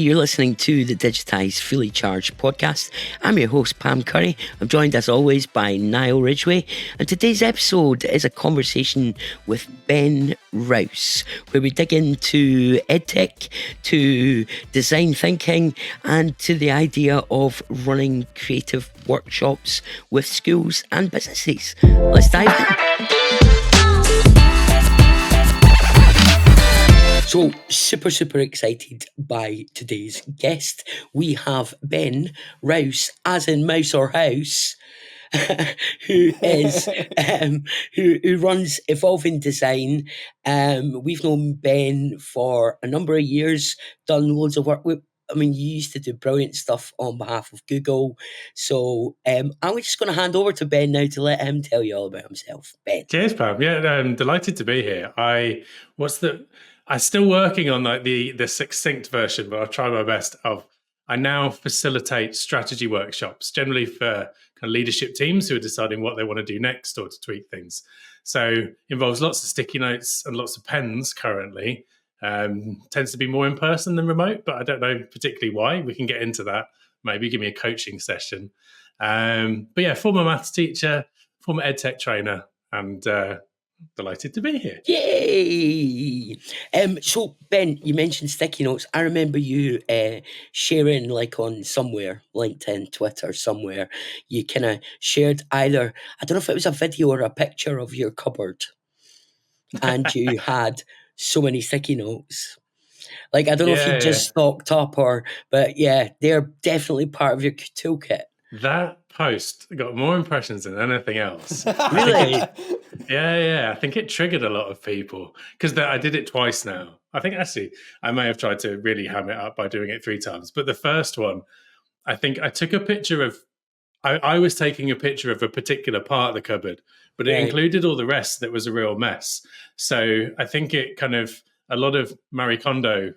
you're listening to the Digitize Fully Charged Podcast. I'm your host, Pam Curry. I'm joined as always by Niall Ridgway. And today's episode is a conversation with Ben Rouse, where we dig into EdTech, to design thinking, and to the idea of running creative workshops with schools and businesses. Let's dive in. So, super excited by today's guest. We have Ben Rouse, as in Mouse or House, who is who runs Evolving Design. We've known Ben for a number of years, done loads of work with. You used to do brilliant stuff on behalf of Google. So I'm just going to hand over to Ben now to let him tell you all about himself. Ben. Cheers, Pam. Yeah, I'm delighted to be here. I'm still working on the succinct version, but I'll try my best. I now facilitate strategy workshops, generally for kind of leadership teams who are deciding what they want to do next or to tweak things. So involves lots of sticky notes and lots of pens currently. Tends to be more in person than remote, but I don't know particularly why. We can get into that. Maybe give me a coaching session. But yeah, former maths teacher, former EdTech trainer, and delighted to be here. Yay! So Ben, you mentioned sticky notes. I remember you sharing, like on somewhere, LinkedIn, Twitter, somewhere, you kind of shared either, I don't know if it was a video or a picture of your cupboard, and you had so many sticky notes. Like, I don't know if you just stocked up but yeah, they're definitely part of your toolkit. That post got more impressions than anything else. Really? Yeah. I think it triggered a lot of people because I did it twice now. I think actually I may have tried to really ham it up by doing it 3 times. But the first one, I think I took a picture of, I was taking a picture of a particular part of the cupboard, but it included all the rest that was a real mess. So I think it kind of, a lot of Marie Kondo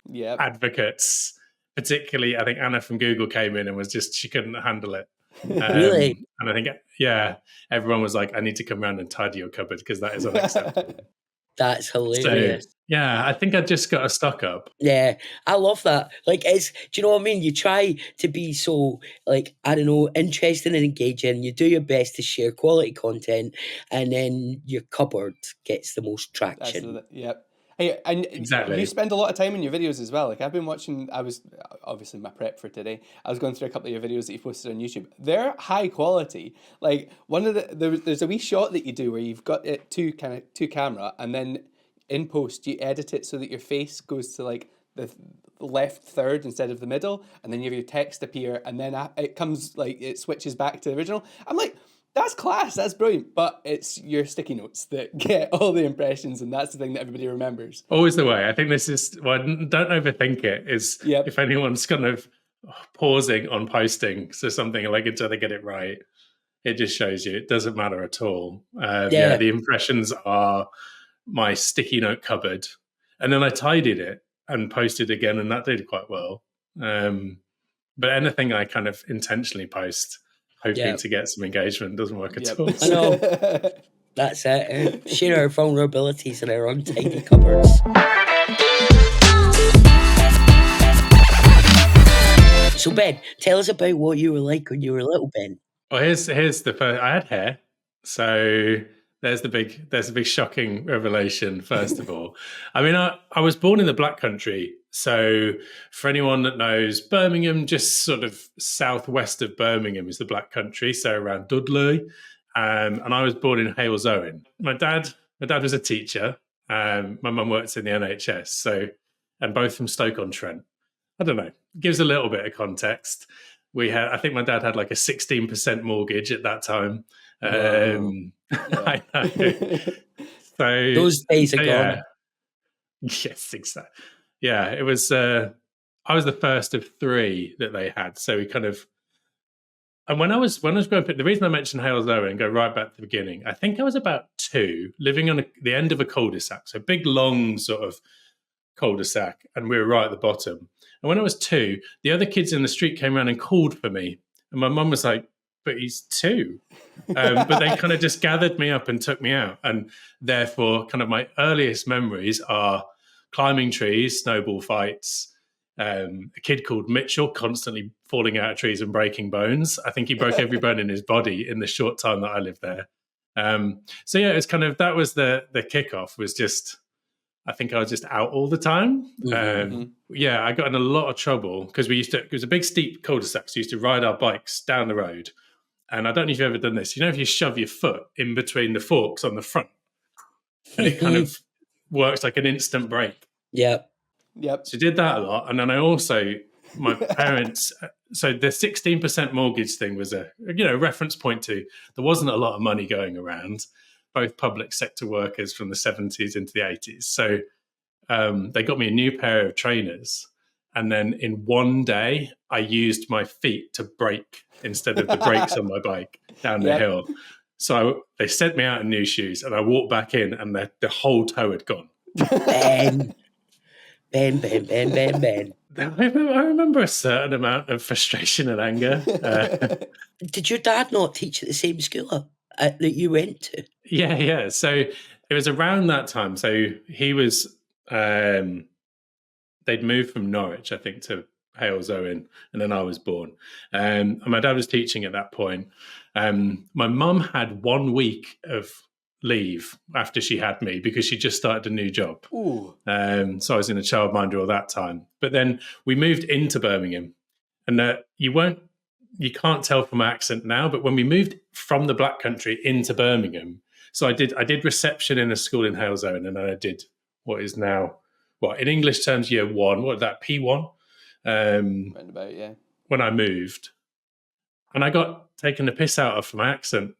advocates, particularly, I think Anna from Google came in and was just, she couldn't handle it. Really? And I think, everyone was like, I need to come around and tidy your cupboard because that is unacceptable. That's hilarious. So, yeah, I think I just got a stock up. Yeah, I love that. Like, do you know what I mean? You try to be so, like, I don't know, interesting and engaging. You do your best to share quality content, and then your cupboard gets the most traction. Yep. Hey, and exactly. You spend a lot of time in your videos as well. Like, I've been watching, I was obviously my prep for today. I was going through a couple of your videos that you posted on YouTube. They're high quality. Like, one of there's a wee shot that you do where you've got it to camera, and then in post you edit it so that your face goes to like the left third instead of the middle, and then you have your text appear, and then it comes like it switches back to the original. I'm like, that's class, that's brilliant, but it's your sticky notes that get all the impressions, and that's the thing that everybody remembers. Always the way. I think this is, don't overthink it, is if anyone's kind of pausing on posting so something like until they get it right, it just shows you it doesn't matter at all. The impressions are my sticky note cupboard, and then I tidied it and posted again, and that did quite well. But anything I kind of intentionally post hoping to get some engagement doesn't work at all. I know. That's it. Share our vulnerabilities in our untidy cupboards. So Ben, tell us about what you were like when you were little, Ben. Well, here's the first. I had hair, so there's the big shocking revelation. First of all, I mean, I was born in the Black Country. So for anyone that knows, Birmingham, just sort of southwest of Birmingham is the Black Country, so around Dudley. And I was born in Halesowen. My dad was a teacher. My mum works in the NHS, and both from Stoke-on-Trent. I don't know, gives a little bit of context. I think my dad had like a 16% mortgage at that time. I know. So those days are gone. Yes, exactly. Yeah, it was. I was the first of 3 that they had. So we kind of, and when I was growing up, the reason I mentioned Halesowen and go right back to the beginning, I think I was about 2, living on the end of a cul-de-sac, so big long sort of cul-de-sac, and we were right at the bottom. And when I was 2, the other kids in the street came around and called for me, and my mum was like, "But he's 2." But they kind of just gathered me up and took me out, and therefore, kind of my earliest memories are climbing trees, snowball fights, a kid called Mitchell, constantly falling out of trees and breaking bones. I think he broke every bone in his body in the short time that I lived there. So yeah, it's kind of, that was the kickoff, was just, I think I was just out all the time. Yeah, I got in a lot of trouble because it was a big steep cul-de-sac, so we used to ride our bikes down the road. And I don't know if you've ever done this. You know, if you shove your foot in between the forks on the front, and it kind of works like an instant brake. Yep. So I did that a lot. And then I also, my parents, so the 16% mortgage thing was a reference point to, there wasn't a lot of money going around, both public sector workers from the 70s into the 80s. So they got me a new pair of trainers. And then in one day, I used my feet to brake instead of the brakes on my bike down the hill. So they sent me out in new shoes, and I walked back in, and the whole toe had gone. Ben. I remember a certain amount of frustration and anger. Did your dad not teach at the same school that you went to? Yeah. So it was around that time. So he was... they'd moved from Norwich, I think, to Hales Owen, and then I was born. And my dad was teaching at that point. My mum had 1 week of leave after she had me because she just started a new job. So I was in a childminder all that time. But then we moved into Birmingham, and you can't tell from my accent now, but when we moved from the Black Country into Birmingham, so I did reception in a school in Hales Owen, and then I did what is now, in English terms, year one, P1? Roundabout, yeah. When I moved. And I got taken the piss out of for my accent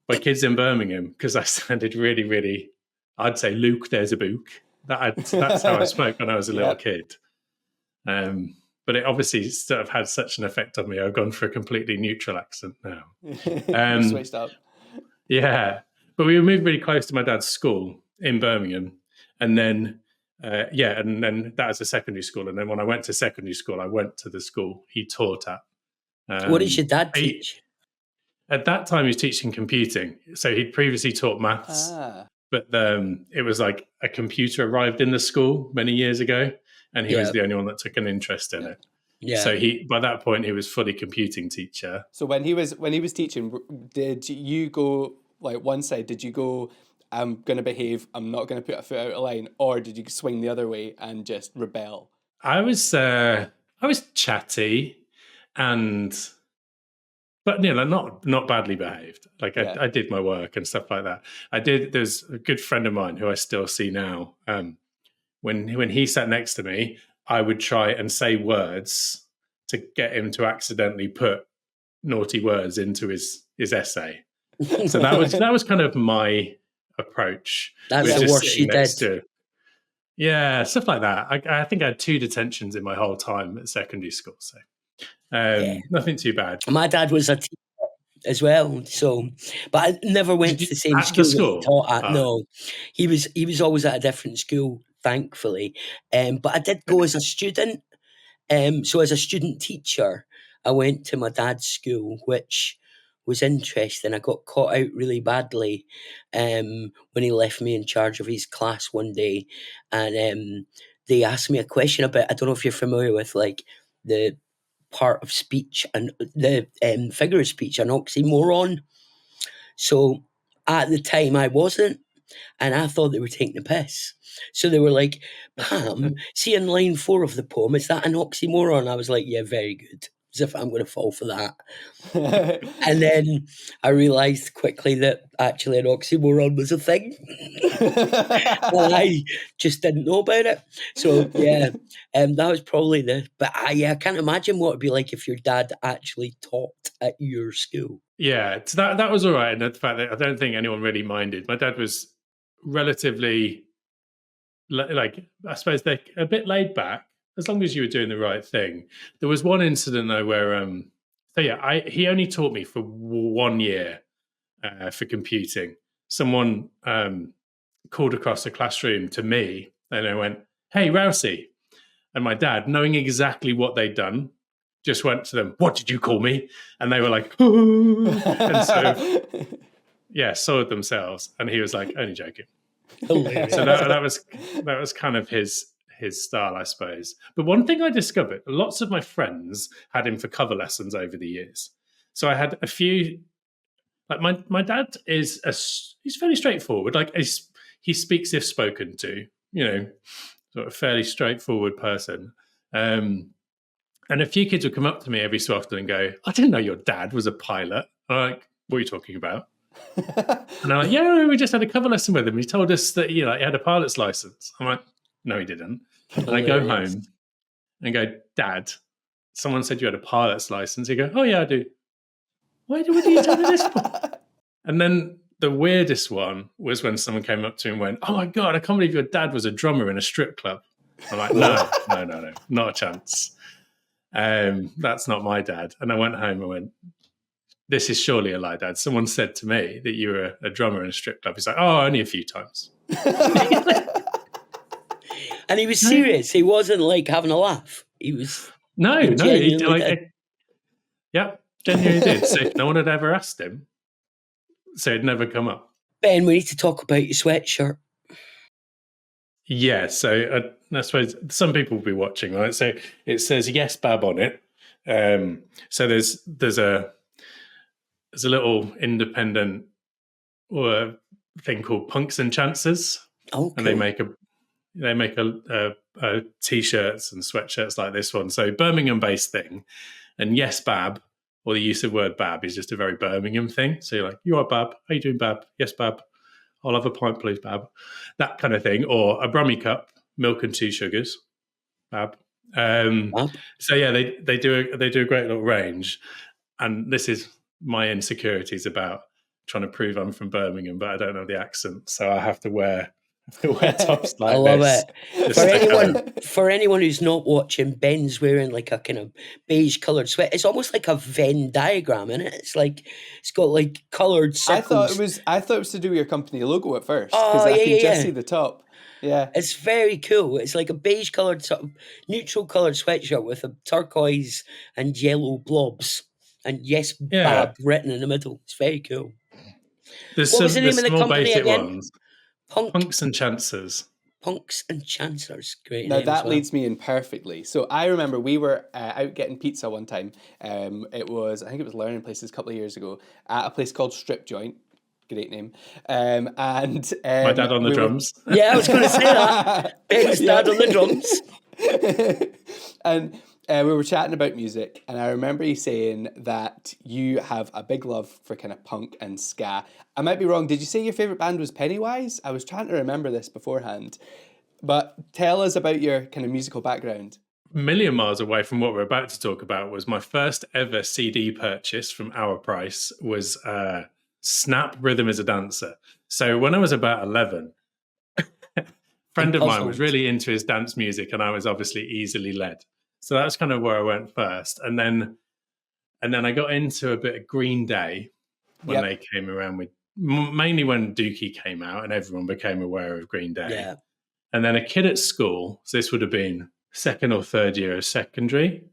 by kids in Birmingham because I sounded really, really, I'd say, Luke, there's a book. That's how I spoke when I was a little kid. But it obviously sort of had such an effect on me. I've gone for a completely neutral accent now. Switched up. Yeah. But we moved really close to my dad's school in Birmingham. And then... and then that was a secondary school. And then when I went to secondary school, I went to the school he taught at. What did your dad teach? At that time, he was teaching computing. So he'd previously taught maths. But it was like a computer arrived in the school many years ago, and he was the only one that took an interest in it. Yeah. So by that point, he was fully computing teacher. So when he was teaching, did you go, like, one side, did you go, I'm going to behave, I'm not going to put a foot out of line, or did you swing the other way and just rebel? I was chatty, but not badly behaved. Like I did my work and stuff like that. There's a good friend of mine who I still see now. When he sat next to me, I would try and say words to get him to accidentally put naughty words into his essay. So that was kind of my approach. That's the worst you did. Yeah, stuff like that. I think I had 2 detentions in my whole time at secondary school, so nothing too bad. My dad was a teacher as well, so but I never went to the same school that he taught at. No, he was always at a different school, thankfully. But I did go as a student. So as a student teacher, I went to my dad's school, which was interesting. I got caught out really badly when he left me in charge of his class one day, and they asked me a question about, I don't know if you're familiar with, like, the part of speech and the figure of speech, an oxymoron. So at the time I wasn't, and I thought they were taking the piss. So they were like, Pam, see in line 4 of the poem, is that an oxymoron? I was like, yeah, very good. As if I'm going to fall for that. And then I realised quickly that actually an oxymoron was a thing. Well, I just didn't know about it. So, yeah, that was probably but I can't imagine what it'd be like if your dad actually taught at your school. Yeah, so that was all right. And the fact that I don't think anyone really minded. My dad was relatively, like, I suppose they're a bit laid back, as long as you were doing the right thing. There was one incident though where, he only taught me for 1 year for computing. Someone called across the classroom to me, and I went, "Hey, Rousey," and my dad, knowing exactly what they'd done, just went to them, "What did you call me?" And they were like, "Ooh," and so soiled themselves. And he was like, "Only joking." Hilarious. So that was kind of his his style, I suppose. But one thing I discovered, lots of my friends had him for cover lessons over the years. So I had a few. Like my dad is he's fairly straightforward. Like he speaks if spoken to. Sort of fairly straightforward person. And a few kids would come up to me every so often and go, "I didn't know your dad was a pilot." I'm like, "What are you talking about?" And I'm like, "Yeah, we just had a cover lesson with him. He told us that he had a pilot's license." I'm like, "No, he didn't." And I go home and go, "Dad, someone said you had a pilot's license." He go, "Oh yeah, I do." What did you tell me this for? And then the weirdest one was when someone came up to me and went, "Oh my God, I can't believe your dad was a drummer in a strip club." I'm like, no, not a chance. That's not my dad. And I went home and went, "This is surely a lie, Dad. Someone said to me that you were a drummer in a strip club." He's like, "Oh, only a few times." And he was serious. He wasn't like having a laugh. He was genuinely did. So if no one had ever asked him, so it'd never come up. Ben, we need to talk about your sweatshirt. Yeah, so I suppose some people will be watching, right? So it says "Yes, Bab" on it. So there's a little independent thing called Punks and Chancers, cool. And they make t-shirts and sweatshirts like this one. So Birmingham-based thing, and "Yes, Bab," or the use of word "Bab" is just a very Birmingham thing. So you're like, "You are Bab. How you doing, Bab?" "Yes, Bab. I'll have a pint, please, Bab." That kind of thing. Or a Brummie cup, milk and 2 sugars, Bab. So yeah, they do a great little range. And this is my insecurities about trying to prove I'm from Birmingham, but I don't have the accent, so I have to wear tops like I love this. it. For anyone who's not watching, Ben's wearing like a kind of beige coloured sweat. It's almost like a Venn diagram, isn't it? It's got like coloured circles. I thought it was to do with your company logo at first, because I can just see the top. Yeah, it's very cool. It's like a beige coloured, sort of neutral coloured sweatshirt with a turquoise and yellow blobs, and "Yes, Bab" written in the middle. It's very cool. What was the name of the company again? Ones. Punks and Chancers. Punks and Chancers. Great. Now that leads me in perfectly. So I remember we were out getting pizza one time. I think it was Learning Places a couple of years ago at a place called Strip Joint. Great name. And my dad on the drums. Yeah, I was going to say that. Ben's dad on the drums. And we were chatting about music, and I remember you saying that you have a big love for kind of punk and ska. I might be wrong. Did you say your favourite band was Pennywise? I was trying to remember this beforehand. But tell us about your kind of musical background. A million miles away from what we're about to talk about was my first ever CD purchase from Our Price was Snap Rhythm is a Dancer. So when I was about 11, a friend of mine was really into his dance music, and I was obviously easily led. So that's kind of where I went first. And then I got into a bit of Green Day when they came around, with mainly when Dookie came out and everyone became aware of Green Day. Yeah. And then a kid at school, so this would have been second or third year of secondary,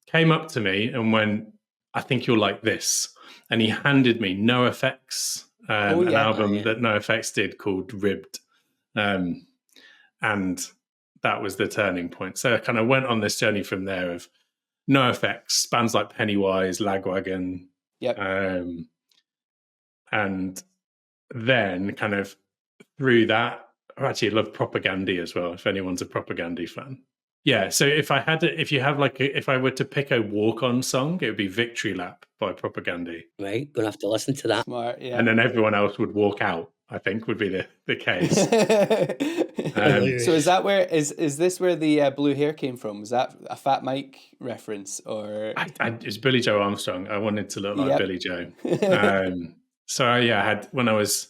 came up to me and went, "I think you'll like this." And he handed me NoFX, an album that NoFX did called Ribbed. And that was the turning point. So I kind of went on this journey from there of NoFX, bands like Pennywise, Lagwagon. And then kind of through that, I actually love Propaganda as well, if anyone's a Propaganda fan. Yeah, so if I were to pick a walk-on song, it would be Victory Lap by Propaganda. Right, gonna have to listen to that. Smart, yeah. And then everyone else would walk out, I think, would be the case. So is that where is this where the blue hair came from? Was that a Fat Mike reference, or it's Billy Joe Armstrong? I wanted to look like Billy Joe. So I had when I was,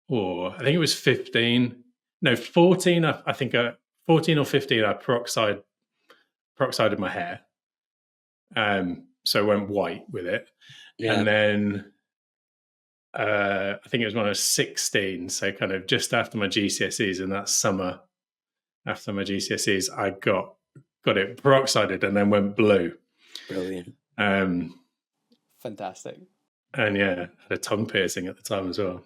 I think it was 14. I think 14 or 15. I peroxided my hair, so I went white with it, and then. I think it was when I was 16, so kind of just after my GCSEs, and that summer after my GCSEs, I got it peroxided and then went blue. Brilliant. Fantastic. And had a tongue piercing at the time as well.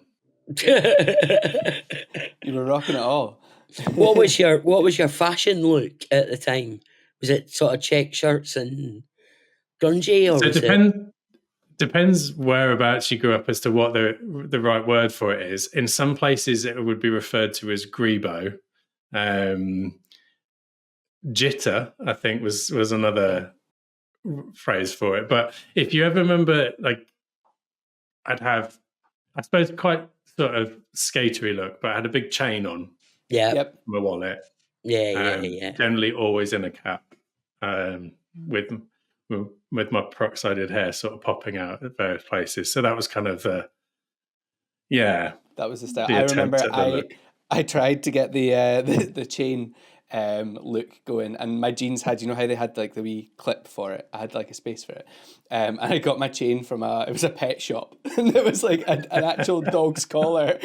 You were rocking it all. What was your fashion look at the time? Was it sort of check shirts and grungy, or So was it? Depends whereabouts you grew up as to what the right word for it is. In some places, it would be referred to as grebo. Jitter, I think, was another phrase for it. But if you ever remember, like, I'd have, I suppose, quite sort of skatery look, but I had a big chain on. Yeah. Yep. My wallet. Yeah. Generally, always in a cap, with my peroxided hair sort of popping out at various places. So that was kind of that was the style. The I remember I tried to get the chain look going, and my jeans had, you know how they had like the wee clip for it? I had like a space for it, and I got my chain from it was a pet shop, and it was like an actual dog's collar.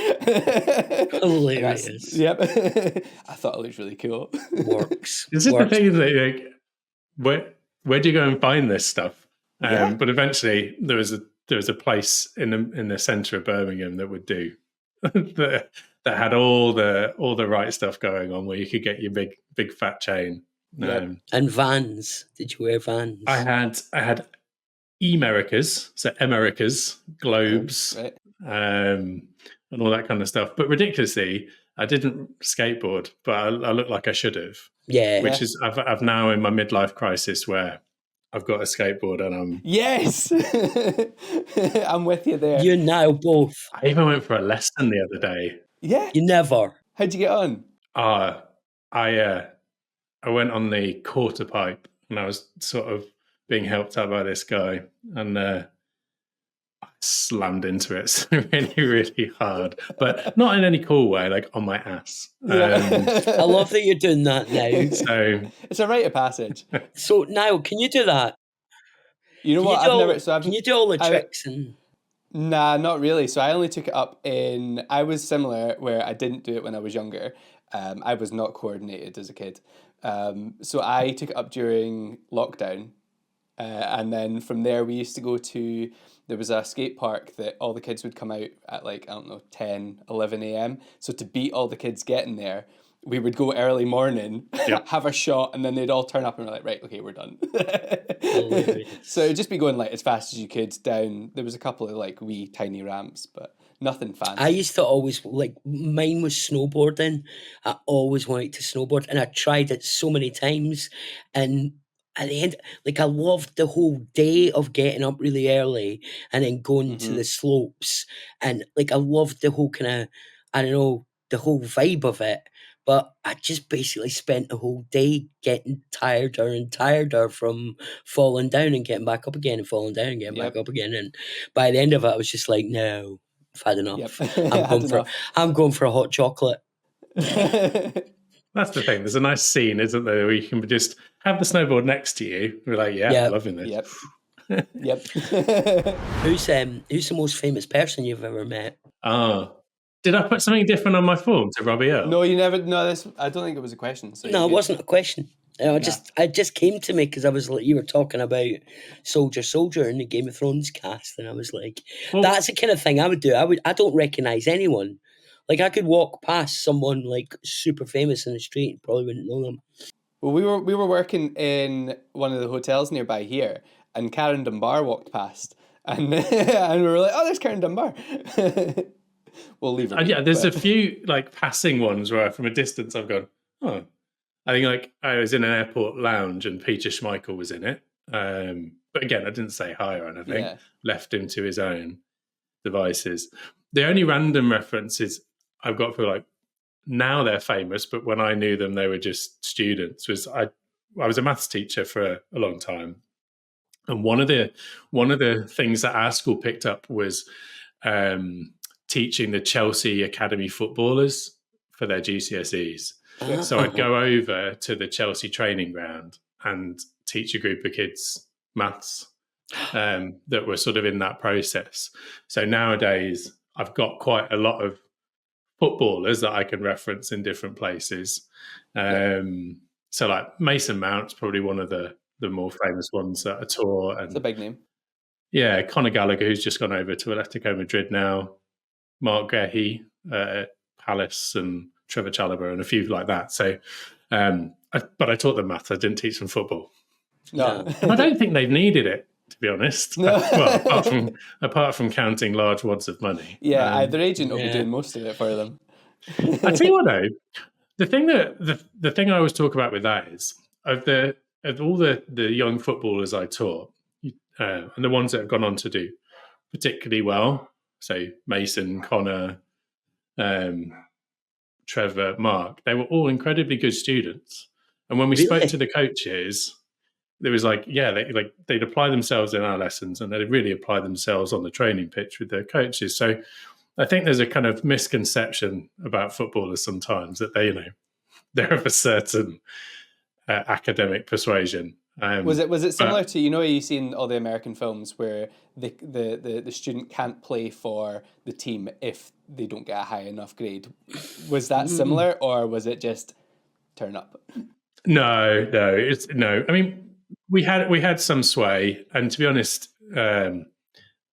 Hilarious. Yep. I thought it looked really cool. Works. This is the thing, like, where do you go and find this stuff? But eventually there was a place in the centre of Birmingham that would do that had all the right stuff going on, where you could get your big fat chain. And Vans. Did you wear Vans? I had Americas, so Americas, globes, right. And all that kind of stuff. But ridiculously, I didn't skateboard, but I look like I should have. Yeah. Which is I've now in my midlife crisis where I've got a skateboard and I'm... Yes! I'm with you there. You now both. I even went for a lesson the other day. Yeah? You never. How'd you get on? I went on the quarter pipe and I was sort of being helped out by this guy, and I slammed into it so really, really hard, but not in any cool way, like on my ass. I love that you're doing that now. So it's a rite of passage. So now, can you do that? You know what? Can you do all the tricks? Nah, not really. So I only took it up I was similar, where I didn't do it when I was younger. I was not coordinated as a kid. So I took it up during lockdown. And then from there, we used to go to, there was a skate park that all the kids would come out at, like, I don't know, 10, 11 a.m. So to beat all the kids getting there, we would go early morning, have a shot, and then they'd all turn up and we're like, right, okay, we're done. So it'd just be going like as fast as you could down. There was a couple of like wee tiny ramps, but nothing fancy. I used to always, like, mine was snowboarding. I always wanted to snowboard, and I tried it so many times, and at the end, like, I loved the whole day of getting up really early and then going to the slopes, and like I loved the whole kind of, I don't know, the whole vibe of it. But I just basically spent the whole day getting tireder and tireder from falling down and getting back up again and falling down and getting back up again. And by the end of it, I was just like, no, I've had enough. I'm going for a hot chocolate. That's the thing. There's a nice scene, isn't there, where you can just have the snowboard next to you. We're like, loving this. Yep. Who's the most famous person you've ever met? Did I put something different on my form to Robbie Earl? No, you never. No, I don't think it was a question. So no, it wasn't a question. It just came to me because I was like, you were talking about Soldier in the Game of Thrones cast, and I was like, that's the kind of thing I would do. I don't recognise anyone. Like, I could walk past someone like super famous in the street and probably wouldn't know them. Well, we were working in one of the hotels nearby here, and Karen Dunbar walked past, and and we were like, oh, there's Karen Dunbar. We'll leave it. There's a few like passing ones where from a distance I've gone, oh. I think like I was in an airport lounge and Peter Schmeichel was in it. But again, I didn't say hi or anything. Left him to his own devices. The only random references I've got for like now they're famous, but when I knew them, they were just students. I was a maths teacher for a long time, and one of the things that our school picked up was teaching the Chelsea Academy footballers for their GCSEs. So I'd go over to the Chelsea training ground and teach a group of kids maths that were sort of in that process. So nowadays I've got quite a lot of footballers that I can reference in different places. So like Mason Mount's probably one of the more famous ones at a tour. And it's a big name. Yeah, Conor Gallagher, who's just gone over to Atletico Madrid now. Mark Gehi at Palace and Trevor Chalobah and a few like that. So, but I taught them maths. I didn't teach them football. No. And I don't think they've needed it, to be honest. No. Well, apart from counting large wads of money. Yeah, their agent will be doing most of it for them. I tell you what, though, the thing I always talk about with that is of all the young footballers I taught, and the ones that have gone on to do particularly well, so Mason, Connor, Trevor, Mark, they were all incredibly good students. And when we spoke to the coaches, there was they'd apply themselves in our lessons, and they'd really apply themselves on the training pitch with their coaches. So I think there's a kind of misconception about footballers sometimes that they're of a certain academic persuasion. Was it similar to, you see in all the American films where the student can't play for the team if they don't get a high enough grade? Was that similar, or was it just turn up? No. I mean, we had some sway, and to be honest, a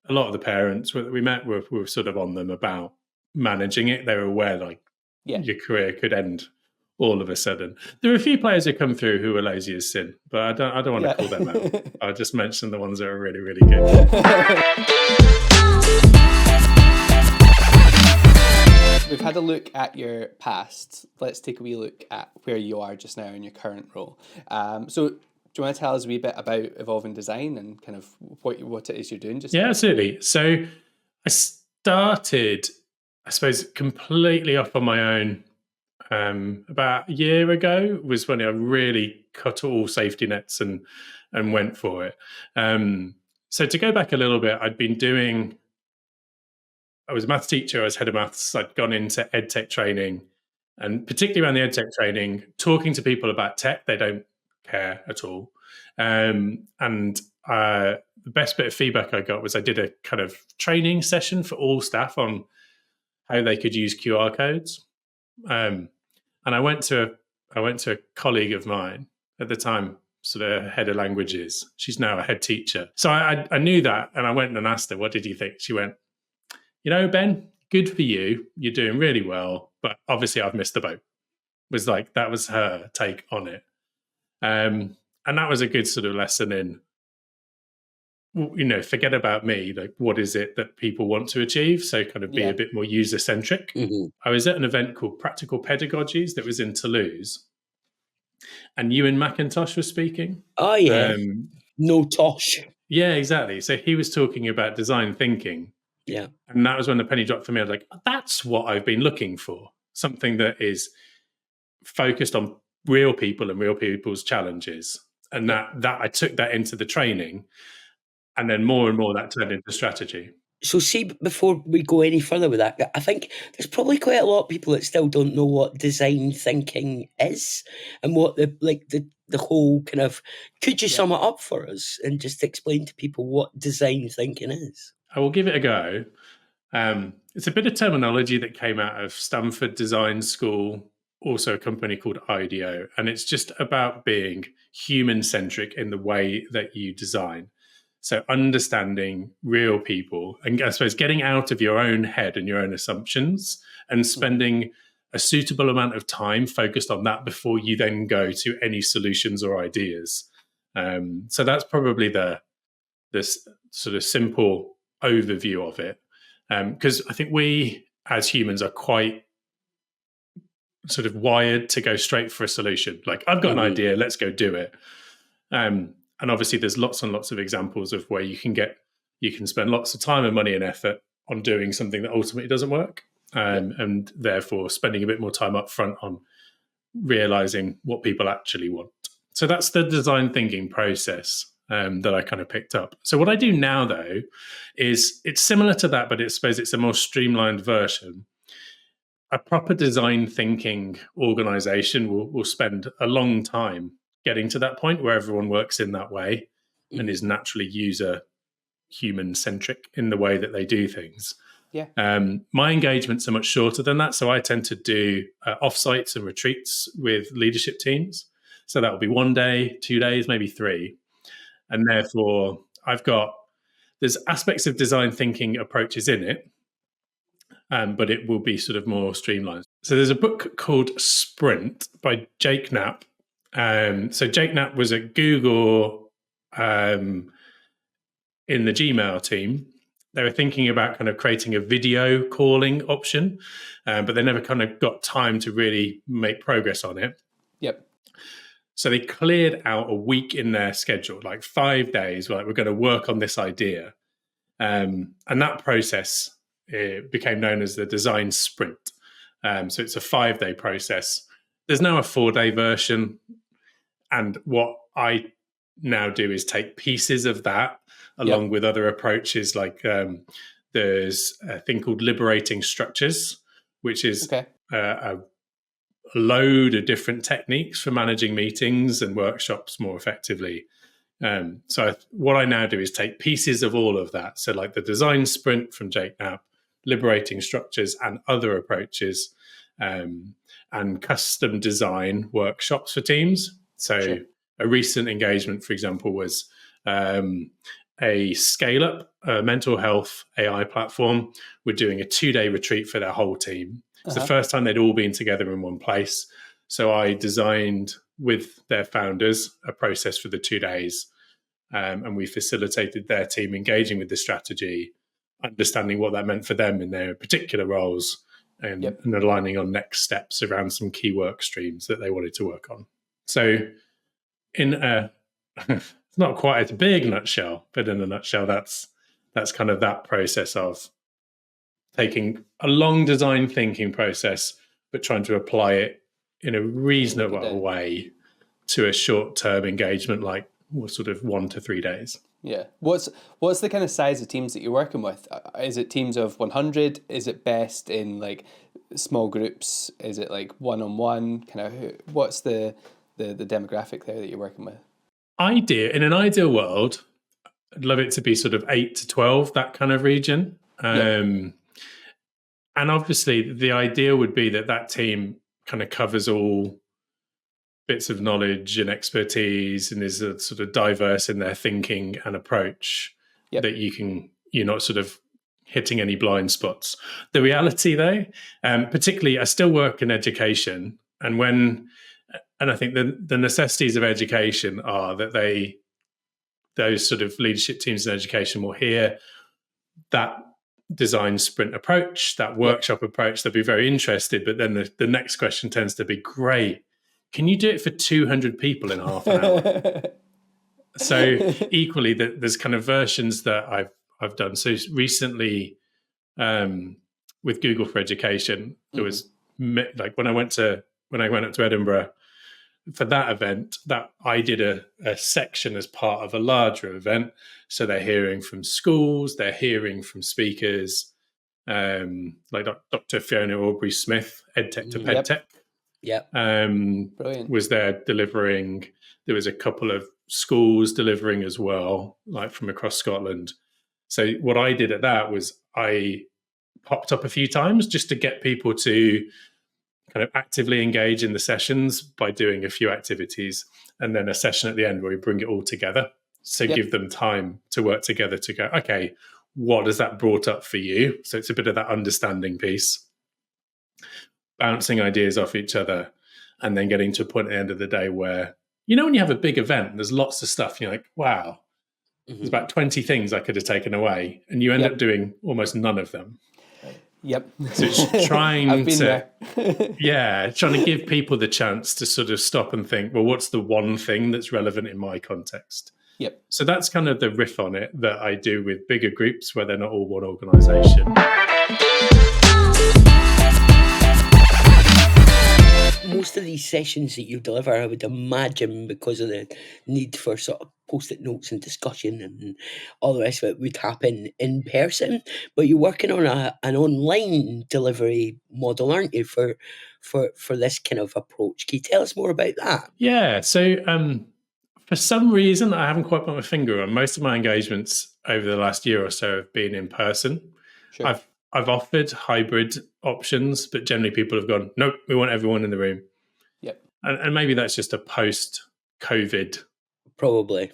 lot of the parents that we met were sort of on them about managing it. They were aware your career could end all of a sudden. There are a few players who come through who are lazy as sin, but I don't want to call them out. I'll just mention the ones that are really, really good. We've had a look at your past. Let's take a wee look at where you are just now in your current role. So do you want to tell us a wee bit about Evolving Design and kind of what it is you're doing just now? Absolutely. So I started, I suppose, completely off on my own. About a year ago was when I really cut all safety nets and went for it. So to go back a little bit, I was a maths teacher, I was head of maths, I'd gone into EdTech training, and particularly around the EdTech training, talking to people about tech, they don't care at all. And the best bit of feedback I got was I did a kind of training session for all staff on how they could use QR codes. And I went to a colleague of mine at the time, sort of head of languages. She's now a head teacher. So I knew that, and I went and asked her, what did you think? She went, Ben, good for you. You're doing really well, but obviously I've missed the boat. That was her take on it. And that was a good sort of lesson in, forget about me, what is it that people want to achieve? So kind of be a bit more user-centric. Mm-hmm. I was at an event called Practical Pedagogies that was in Toulouse, and Ewan McIntosh was speaking. Oh, yeah. No Tosh. Yeah, exactly. So he was talking about design thinking. Yeah. And that was when the penny dropped for me. I was like, that's what I've been looking for. Something that is focused on real people and real people's challenges. And that I took that into the training. And then more and more that turned into strategy. So see, before we go any further with that, I think there's probably quite a lot of people that still don't know what design thinking is and what the whole kind of, could you sum it up for us and just explain to people what design thinking is? I will give it a go. It's a bit of terminology that came out of Stanford Design School, also a company called IDEO, and it's just about being human-centric in the way that you design. So understanding real people and I suppose getting out of your own head and your own assumptions and spending a suitable amount of time focused on that before you then go to any solutions or ideas. So that's probably this sort of simple overview of it. Because I think we as humans are quite sort of wired to go straight for a solution. Like, I've got an idea, let's go do it. And obviously there's lots and lots of examples of where you can spend lots of time and money and effort on doing something that ultimately doesn't work. And therefore spending a bit more time up front on realizing what people actually want. So that's the design thinking process that I kind of picked up. So what I do now, though, is it's similar to that, but I suppose it's a more streamlined version. A proper design thinking organization will spend a long time getting to that point where everyone works in that way and is naturally user human centric in the way that they do things. Yeah. My engagements are much shorter than that. So I tend to do offsites and retreats with leadership teams. So that will be 1 day, 2 days, maybe 3. And therefore there's aspects of design thinking approaches in it, but it will be sort of more streamlined. So there's a book called Sprint by Jake Knapp. So Jake Knapp was at Google in the Gmail team. They were thinking about kind of creating a video calling option, but they never kind of got time to really make progress on it. Yep. So they cleared out a week in their schedule, like 5 days, like we're going to work on this idea. And that process became known as the design sprint. So it's a 5-day process. There's now a 4-day version. And what I now do is take pieces of that along with other approaches. Like there's a thing called liberating structures, which is a load of different techniques for managing meetings and workshops more effectively. So what I now do is take pieces of all of that. So like the design sprint from Jake Knapp, liberating structures and other approaches, and custom design workshops for teams. So a recent engagement, for example, was a scale-up mental health AI platform. We're doing a 2-day retreat for their whole team. It's the first time they'd all been together in one place. So I designed with their founders a process for the 2 days, and we facilitated their team engaging with the strategy, understanding what that meant for them in their particular roles, and aligning on next steps around some key work streams that they wanted to work on. So in a it's not quite a big nutshell, but in a nutshell, that's kind of that process of taking a long design thinking process, but trying to apply it in a reasonable way to a short-term engagement, like sort of 1 to 3 days. Yeah. What's the kind of size of teams that you're working with? Is it teams of 100? Is it best in like small groups? Is it like one-on-one? Kind of what's the demographic there that you're working with? In an ideal world, I'd love it to be sort of 8 to 12, that kind of region. And obviously the idea would be that team kind of covers all bits of knowledge and expertise and is sort of diverse in their thinking and approach, that you're not sort of hitting any blind spots. The reality though, particularly I still work in education, and I think the necessities of education are that those sort of leadership teams in education will hear that design sprint approach, that workshop approach. They'll be very interested, but then the next question tends to be, great, can you do it for 200 people in half an hour? So equally, there's kind of versions that I've done. So recently, with Google for Education, there was like when I went up to Edinburgh for that event, that I did a section as part of a larger event. So they're hearing from schools, they're hearing from speakers, like Dr. Fiona Aubrey-Smith, EdTech to PedTech. Was there delivering. There was a couple of schools delivering as well, like from across Scotland. So what I did at that was I popped up a few times just to get people to kind of actively engage in the sessions by doing a few activities, and then a session at the end where we bring it all together. So give them time to work together to go, okay, what has that brought up for you? So it's a bit of that understanding piece, bouncing ideas off each other, and then getting to a point at the end of the day where, when you have a big event and there's lots of stuff, you're like, wow, there's about 20 things I could have taken away, and you end up doing almost none of them. So it's trying I've been there. trying to give people the chance to sort of stop and think, well, what's the one thing that's relevant in my context? So that's kind of the riff on it that I do with bigger groups where they're not all one organization. Most of these sessions that you deliver, I would imagine, because of the need for sort of post-it notes and discussion and all the rest of it, would happen in person. But you're working on an online delivery model, aren't you, for this kind of approach? Can you tell us more about that? Yeah. So for some reason, I haven't quite put my finger on, most of my engagements over the last year or so have been in person. I've offered hybrid options, but generally people have gone, nope, we want everyone in the room. And maybe that's just a post-COVID probably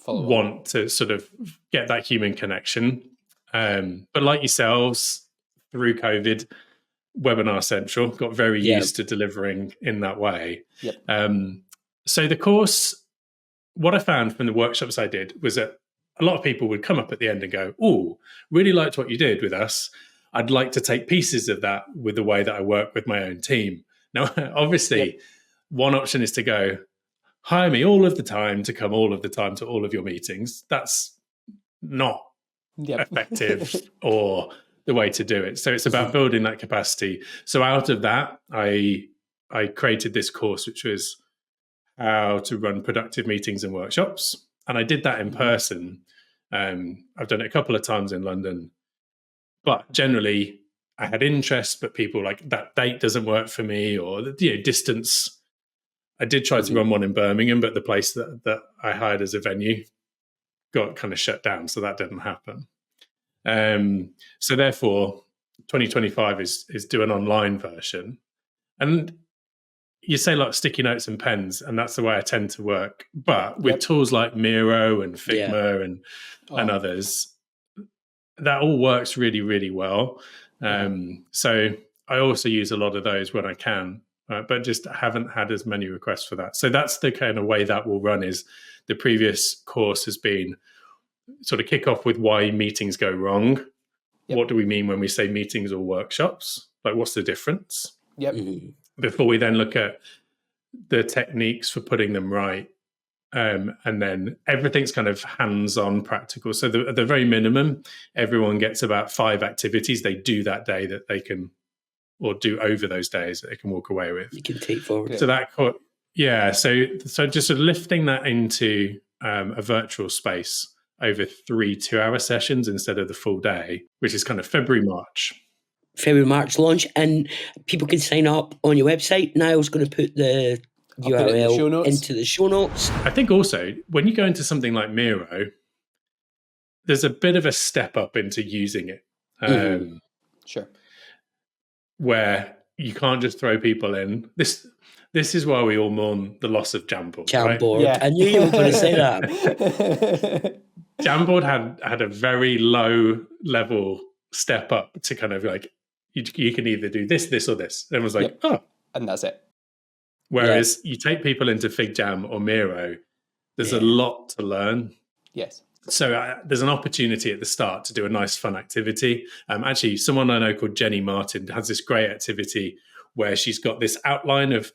want to sort of get that human connection. But like yourselves, through COVID, Webinar Central, got very used to delivering in that way. So the course, what I found from the workshops I did was that a lot of people would come up at the end and go, "Oh, really liked what you did with us. I'd like to take pieces of that with the way that I work with my own team." Now, obviously, one option is to go, hire me all of the time to come all of the time to all of your meetings. That's not effective or the way to do it. So it's about building that capacity. So out of that, I created this course, which was how to run productive meetings and workshops. And I did that in person. I've done it a couple of times in London, but generally I had interest, but people like, that date doesn't work for me, or distance. I did try to run one in Birmingham, but the place that I hired as a venue got kind of shut down, so that didn't happen. So therefore, 2025 is do an online version. And you say like sticky notes and pens, and that's the way I tend to work. But with tools like Miro and Figma and others, that all works really, really well. So I also use a lot of those when I can, but just haven't had as many requests for that. So that's the kind of way that will run. Is the previous course has been sort of kick off with why meetings go wrong. What do we mean when we say meetings or workshops? Like, what's the difference? Before we then look at the techniques for putting them right. And then everything's kind of hands-on practical. So at the very minimum, everyone gets about 5 activities they do that day that they can, or do over those days that they can walk away with. You can take forward. So that, so just sort of lifting that into a virtual space over 3 2-hour sessions instead of the full day, which is kind of February, March launch, and people can sign up on your website. Niall's going to put the URL into the show notes. I think also when you go into something like Miro, there's a bit of a step up into using it. Where you can't just throw people in. This is why we all mourn the loss of Jamboard. Jamboard. Right? I knew you were going to say that. Jamboard had a very low level step up to kind of like, you can either do this, this, or this. And it was like, and that's it. Whereas you take people into FigJam or Miro, there's a lot to learn. Yes. So there's an opportunity at the start to do a nice fun activity. Actually, someone I know called Jenny Martin has this great activity where she's got this outline of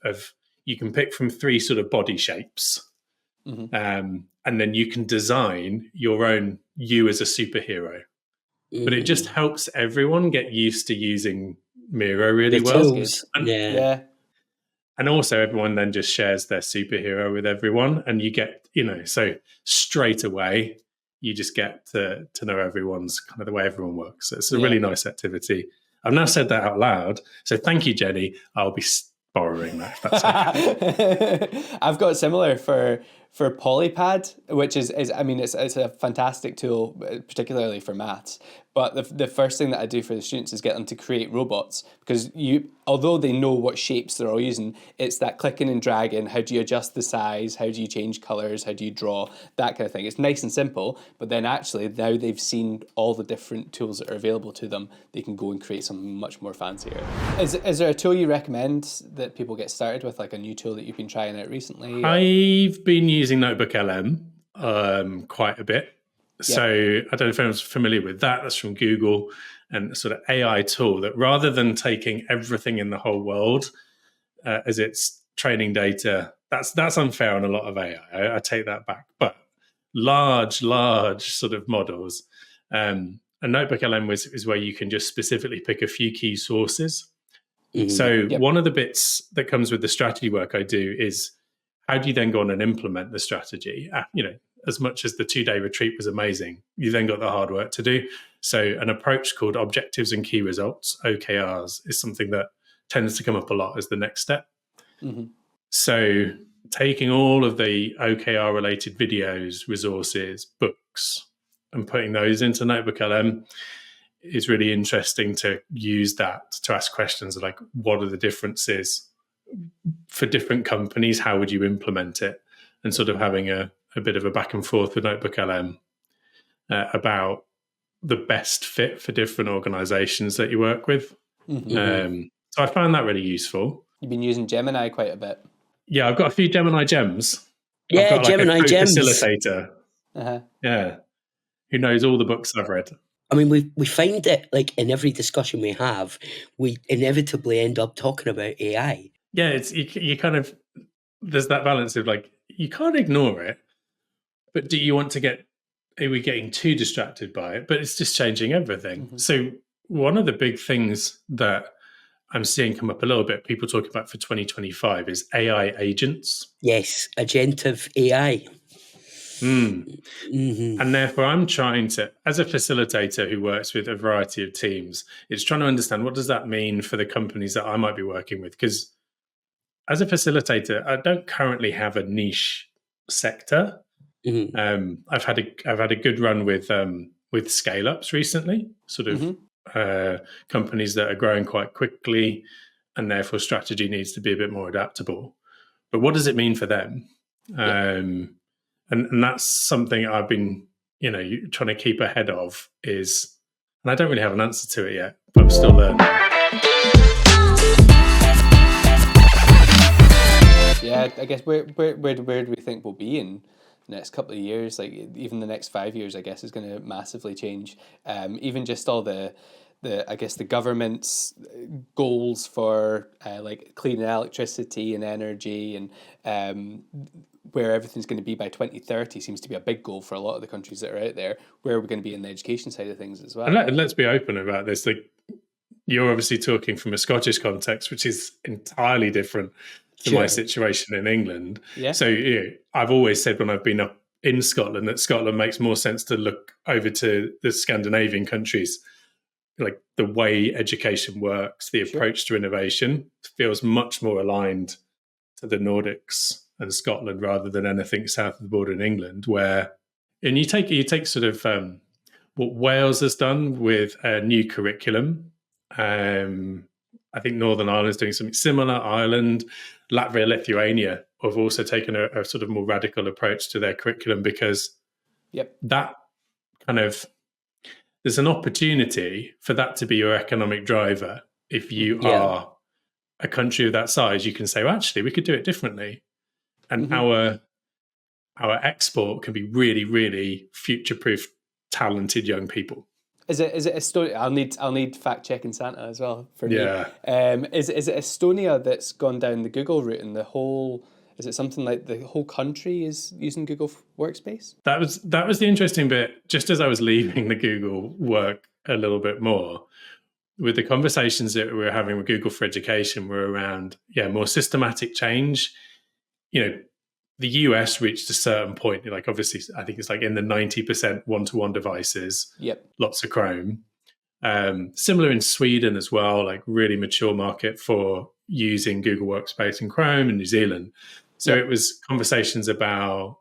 you can pick from 3 sort of body shapes. And then you can design your own you as a superhero. But it just helps everyone get used to using Miro really well. And also everyone then just shares their superhero with everyone. And you get, so straight away, you just get to know everyone's kind of the way everyone works. So it's a really nice activity. I've now said that out loud. So thank you, Jenny. I'll be borrowing that if that's okay. I've got similar for Polypad, which is I mean, it's a fantastic tool, particularly for maths. But the first thing that I do for the students is get them to create robots, because although they know what shapes they're all using, it's that clicking and dragging. How do you adjust the size? How do you change colors? How do you draw? That kind of thing. It's nice and simple, but then actually now they've seen all the different tools that are available to them, they can go and create something much more fancier. Is there a tool you recommend that people get started with, like a new tool that you've been trying out recently? I've been using Notebook LM quite a bit. So I don't know if anyone's familiar with that. That's from Google, and a sort of AI tool that rather than taking everything in the whole world as its training data, that's unfair on a lot of AI. I take that back. But large sort of models. And Notebook LM is where you can just specifically pick a few key sources. So one of the bits that comes with the strategy work I do is how do you then go on and implement the strategy? As much as the 2-day retreat was amazing, you then got the hard work to do. So an approach called objectives and key results, OKRs, is something that tends to come up a lot as the next step. So taking all of the OKR related videos, resources, books, and putting those into Notebook LM is really interesting to use that to ask questions like, what are the differences for different companies? How would you implement it? And sort of having a bit of a back and forth with Notebook LM about the best fit for different organizations that you work with. So I found that really useful. You've been using Gemini quite a bit. Yeah, I've got a few Gemini gems. Yeah, I've got Gemini a gems. facilitator. Yeah, who knows all the books I've read. I mean, we find it like in every discussion we have, we inevitably end up talking about AI. Yeah, it's you kind of, there's that balance of like, you can't ignore it, but do you want to are we getting too distracted by it? But it's just changing everything. So one of the big things that I'm seeing come up a little bit, people talking about for 2025, is AI agents. Yes, agentive AI. And therefore, I'm trying to, as a facilitator who works with a variety of teams, it's trying to understand, what does that mean for the companies that I might be working with? Because as a facilitator, I don't currently have a niche sector. I've had a good run with scale ups recently, sort of companies that are growing quite quickly, and therefore strategy needs to be a bit more adaptable. But what does it mean for them? And that's something I've been, trying to keep ahead of, and I don't really have an answer to it yet, but I'm still learning. Yeah, I guess where do we think we'll be in the next couple of years? Like even the next 5 years, I guess, is going to massively change. Even just all the government's goals for like clean electricity and energy, and where everything's going to be by 2030 seems to be a big goal for a lot of the countries that are out there. Where are we going to be in the education side of things as well? And let's be open about this. Like, you're obviously talking from a Scottish context, which is entirely different to my situation in England. Yeah. So I've always said when I've been up in Scotland that Scotland makes more sense to look over to the Scandinavian countries. Like the way education works, the approach to innovation feels much more aligned to the Nordics and Scotland rather than anything south of the border in England. And you take sort of what Wales has done with a new curriculum. I think Northern Ireland's doing something similar. Ireland, Latvia, Lithuania have also taken a sort of more radical approach to their curriculum, because that kind of, there's an opportunity for that to be your economic driver. If you are a country of that size, you can say, well, actually, we could do it differently. And our export can be really, really future-proof, talented young people. Is it Estonia? I'll need fact checking Santa as well for me. Is it Estonia that's gone down the Google route, and is it something like the whole country is using Google Workspace? That was the interesting bit. Just as I was leaving the Google work a little bit more, with the conversations that we were having with Google for Education were around more systematic change. The US reached a certain point, like obviously I think it's like in the 90% one-to-one devices, lots of Chrome. Similar in Sweden as well, like really mature market for using Google Workspace and Chrome in New Zealand. So it was conversations about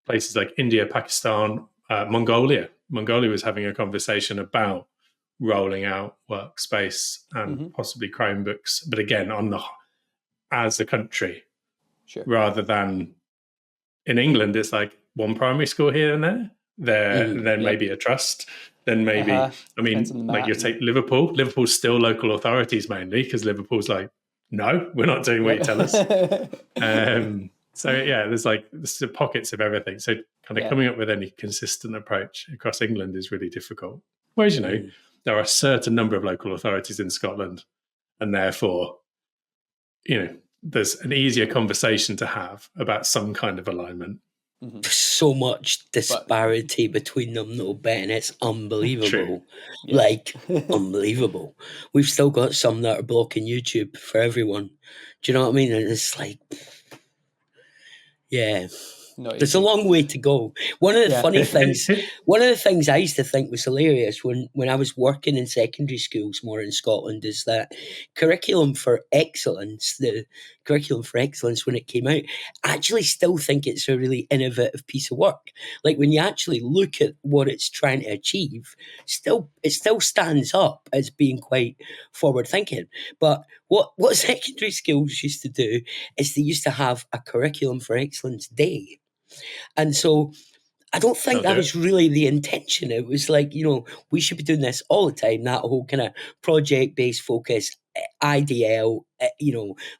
places like India, Pakistan, Mongolia. Mongolia was having a conversation about rolling out Workspace and possibly Chromebooks, but again, as a country. Rather than in England, it's like one primary school here and there. Then maybe a trust. Then maybe, I mean, like you take Liverpool. Liverpool's still local authorities mainly, because Liverpool's like, no, we're not doing what you tell us. So there's pockets of everything. So kind of coming up with any consistent approach across England is really difficult. Whereas, there are a certain number of local authorities in Scotland, and therefore, there's an easier conversation to have about some kind of alignment. So much disparity between them, though, Ben. It's unbelievable. Unbelievable. We've still got some that are blocking YouTube for everyone. Do you know what I mean? And it's like, there's a long way to go. One of the funny things, I used to think was hilarious when I was working in secondary schools more in Scotland, is that curriculum for excellence, when it came out, I actually still think it's a really innovative piece of work. Like when you actually look at what it's trying to achieve, it still stands up as being quite forward thinking. But what secondary schools used to do is they used to have a curriculum for excellence day. And so I don't think that was really the intention. It was like, we should be doing this all the time, that whole kind of project-based focus, IDL,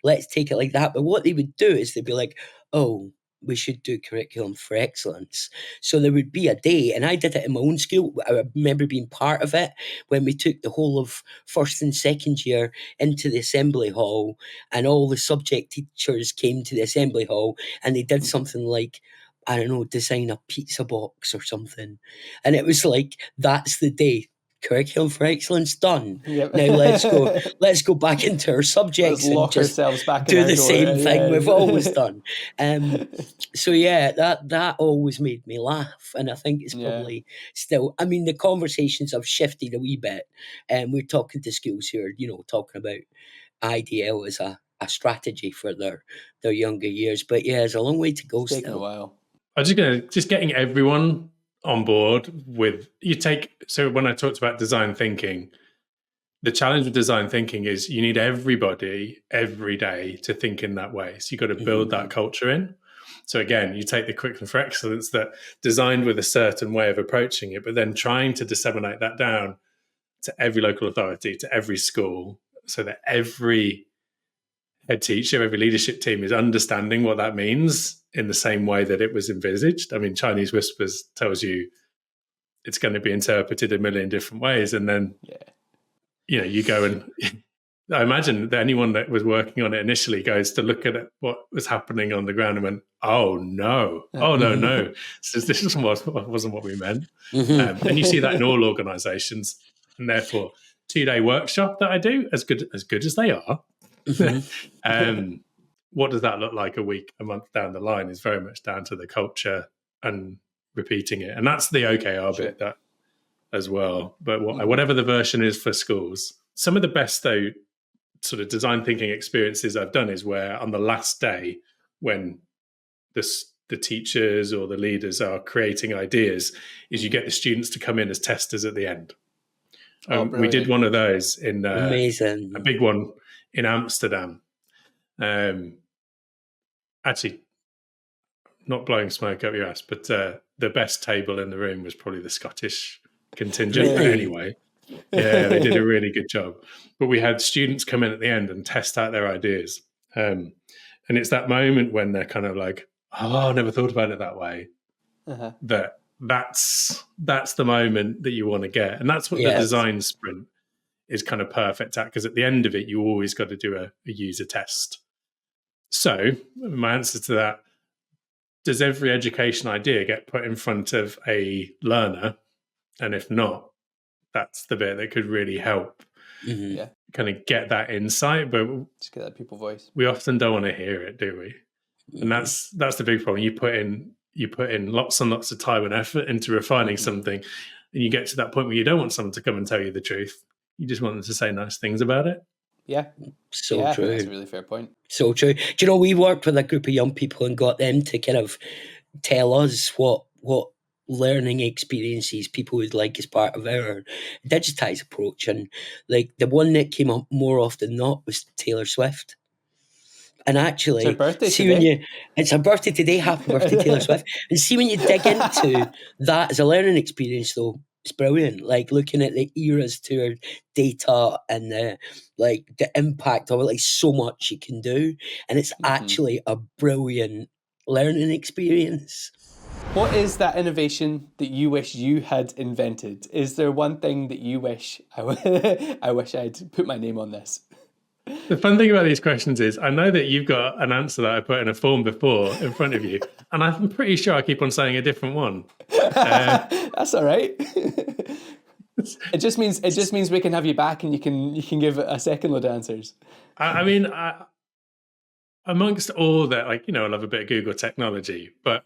let's take it like that. But what they would do is they'd be like, oh, we should do curriculum for excellence. So there would be a day, and I did it in my own school. I remember being part of it when we took the whole of first and second year into the assembly hall, and all the subject teachers came to the assembly hall, and they did something like, I don't know, design a pizza box or something. And it was like, that's the day. Curriculum for excellence done. Yep. Now let's go back into our subjects and just do the same thing we've always done. So yeah, that always made me laugh, and I think it's probably still. I mean, the conversations have shifted a wee bit, and we're talking to schools who are talking about IDL as a strategy for their younger years. But yeah, there's a long way to go. It's taken a while. I'm just getting everyone on board with so when I talked about design thinking, the challenge with design thinking is you need everybody every day to think in that way. So you've got to build that culture in. So again, you take the curriculum for excellence that designed with a certain way of approaching it, but then trying to disseminate that down to every local authority, to every school, so that every head teacher, every leadership team is understanding what that means in the same way that it was envisaged. I mean, Chinese Whispers tells you it's going to be interpreted a million different ways. And then, you go and I imagine that anyone that was working on it initially goes to look at what was happening on the ground and went, oh, no. So this wasn't what we meant. And you see that in all organizations. And therefore, 2-day workshop that I do, as good as they are, what does that look like a month down the line is very much down to the culture and repeating it. And that's the OKR bit that as well. But whatever the version is for schools, some of the best though sort of design thinking experiences I've done is where on the last day when the teachers or the leaders are creating ideas is you get the students to come in as testers at the end. We did one of those in amazing, a big one in Amsterdam. Actually, not blowing smoke up your ass, but the best table in the room was probably the Scottish contingent. Really? But anyway, yeah, they did a really good job. But we had students come in at the end and test out their ideas. And it's that moment when they're kind of like, oh, I never thought about it that way. That's the moment that you want to get. And that's what the design sprint is kind of perfect at, because at the end of it, you always got to do a user test. So my answer to that, does every education idea get put in front of a learner? And if not, that's the bit that could really help kind of get that insight. But just get that people voice. We often don't want to hear it, do we? And that's the big problem. You put in lots and lots of time and effort into refining something, and you get to that point where you don't want someone to come and tell you the truth. You just want them to say nice things about it. Yeah. So true. That's a really fair point. So true. Do you know, we worked with a group of young people and got them to kind of tell us what learning experiences people would like as part of our Digitize approach. And like the one that came up more often than not was Taylor Swift. And actually, it's her birthday today. Happy birthday, Taylor Swift. And see, when you dig into that as a learning experience, though, it's brilliant. Like looking at the eras to her data and the impact of it, like so much you can do. And it's actually a brilliant learning experience. What is that innovation that you wish you had invented? Is there one thing that you wish I wish I'd put my name on this? The fun thing about these questions is I know that you've got an answer that I put in a form before in front of you, and I'm pretty sure I keep on saying a different one. That's all right. It just means we can have you back and you can give a second load of answers. I mean, amongst all that, I love a bit of Google technology, but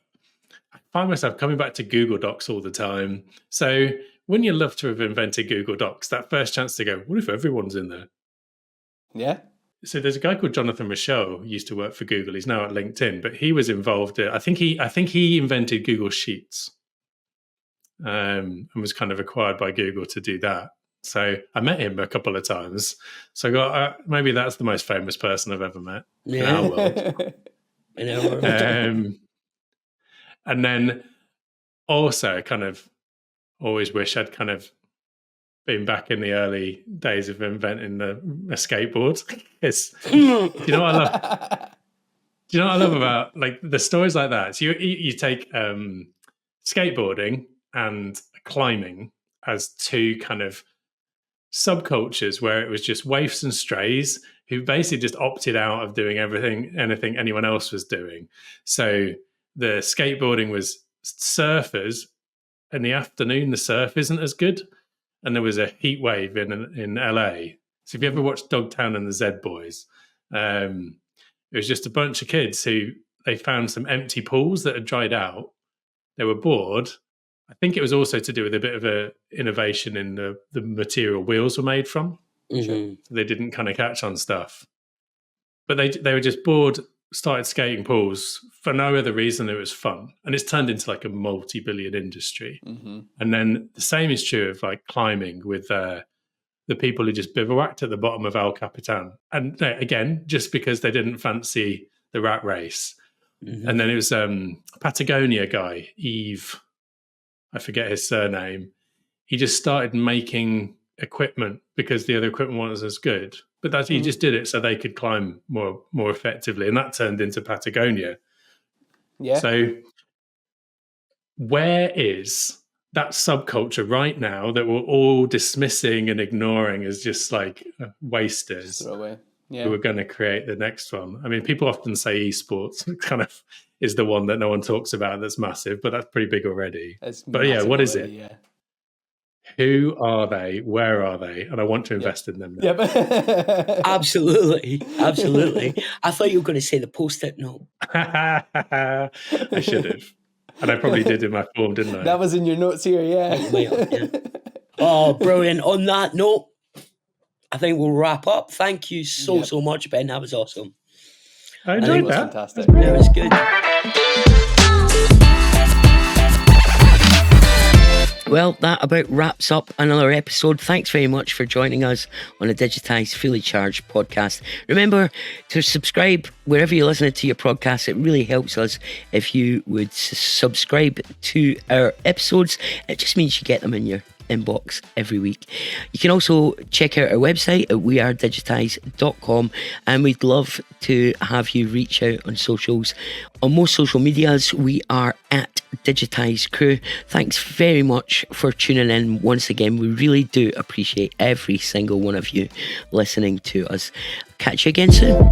I find myself coming back to Google Docs all the time. So wouldn't you love to have invented Google Docs? That first chance to go, what if everyone's in there? Yeah. So there's a guy called Jonathan Rochelle who used to work for Google. He's now at LinkedIn, but he was involved. I think he invented Google Sheets, and was kind of acquired by Google to do that. So I met him a couple of times. So I got maybe that's the most famous person I've ever met in our world. In our world. And then also kind of always wish I'd kind of been back in the early days of inventing a skateboard. Do you know what I love? Do you know what I love about like the stories like that? So you take skateboarding and climbing as two kind of subcultures where it was just waifs and strays who basically just opted out of doing anything anyone else was doing. So the skateboarding was surfers. In the afternoon, the surf isn't as good. And there was a heat wave in LA. So if you ever watched Dogtown and the Z Boys, it was just a bunch of kids who they found some empty pools that had dried out. They were bored. I think it was also to do with a bit of a innovation in the material wheels were made from. Mm-hmm. So they didn't kind of catch on stuff. But they were just bored, started skating pools for no other reason than it was fun. And it's turned into like a multi-billion industry. Mm-hmm. And then the same is true of like climbing with the people who just bivouacked at the bottom of El Capitan. And again, just because they didn't fancy the rat race. Mm-hmm. And then it was a Patagonia guy, Yves, I forget his surname. He just started making equipment because the other equipment wasn't as good. But he just did it so they could climb more effectively. And that turned into Patagonia. Yeah. So where is that subculture right now that we're all dismissing and ignoring as just like wasters? Throw away. Yeah. Who are going to create the next one? I mean, people often say esports kind of is the one that no one talks about that's massive, but that's pretty big already. But yeah, what is it? Yeah. Who are they? Where are they? And I want to invest in them now. Yep. Absolutely. I thought you were going to say the Post-it note. I should have. And I probably did in my form, didn't I? That was in your notes here, yeah. Oh, brilliant. On that note, I think we'll wrap up. Thank you so much, Ben. That was awesome. I enjoyed that. Fantastic. That was good. Well, that about wraps up another episode. Thanks very much for joining us on the Digitize Fully Charged podcast. Remember to subscribe wherever you're listening to your podcast. It really helps us if you would subscribe to our episodes. It just means you get them in your inbox every week. You can also check out our website at wearedigitize.com, and we'd love to have you reach out on socials. On most social medias, we are at Digitize Crew. Thanks very much for tuning in once again. We really do appreciate every single one of you listening to us. Catch you again soon.